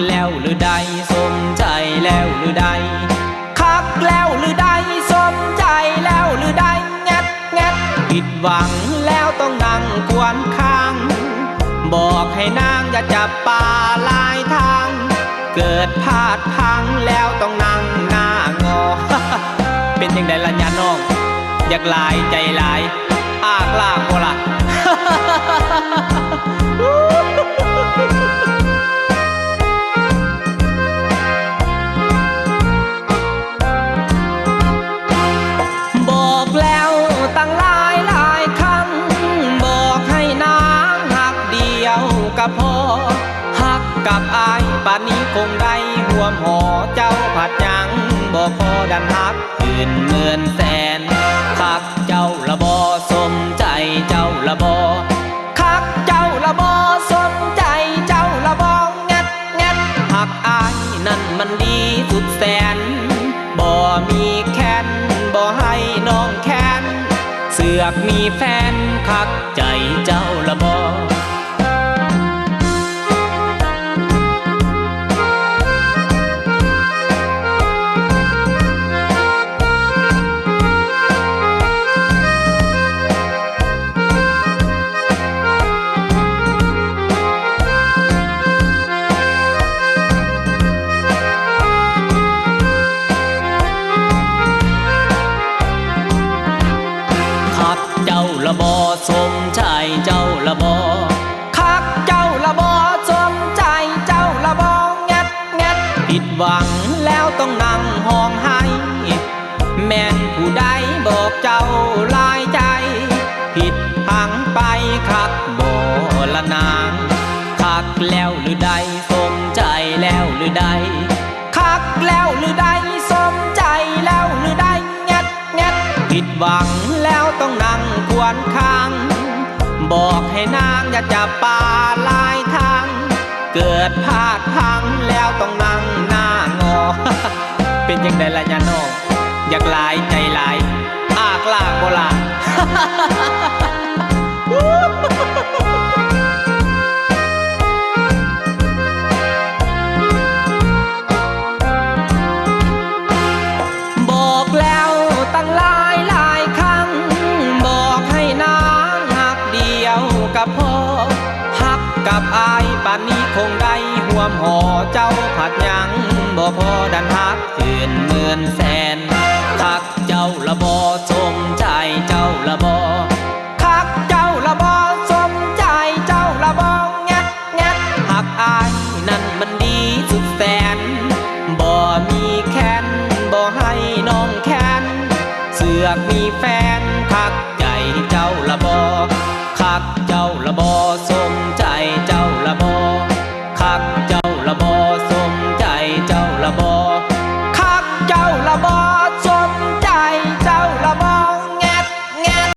แล้วหรือใดสมใจแล้วหรือใดคักแล้วหรือใดสมใจแล้วหรือใดแงดแงดผิดหวังแล้วต้องนั่งกวนค้างบอกให้นางอย่าจับป่าลายทางเกิดพลาดพังแล้วต้องนั่งหน้างอ เป็นยังไงล่ะญาน้องอยากลายใจลายอากลากบ่ล่ะ บอกแล้วตั้งหลายครั้งบอกให้นางหักเดียวกับพอหักกับอายป่านนี้คงได้ห่วมหอเจ้าผัดยังบอกพอดันหักคืนเงินแสนคักเจ้าละบอสมใจเจ้าละบอคักเจ้าละบอสมใจเจ้าละบองัดงัดหักอายนั่นมันดีสุดแสนบ่มีแค้นบ่ให้น้องแค้นเสือกมีแฟนคักใจเจ้าละบอละบอสมใจเจ้าละบอคักเจ้าละบอสมใจเจ้าละบองัดงัดผิดหวังแล้วต้องนั่งห้องไห้แม่นผู้ใดบอกเจ้าลายใจผิดพังไปคักบ่ละนางคักแล้วหรือใดสมใจแล้วหรือใดคักแล้วหรือใดสมใจแล้วหรือใดงัดงัดผิดหวังแล้วต้องนั่งควนค้างบอกให้นางอย่าจับป่าลายทางเกิดพลาดพังแล้วต้องนั่งหน้างอ เป็นยังไงล่ะญาน้องอยากลายใจลายอากลากบ่ล่ะ บอกแล้วตั้งหลายครั้งบอกให้นางหักเดียวกับพ่อหักกับอายป่านนี้คงได้ห่วมหอเจ้าผัดยังบ่พอดันหักคืนเงินแสนคักเจ้าละบ่สมใจ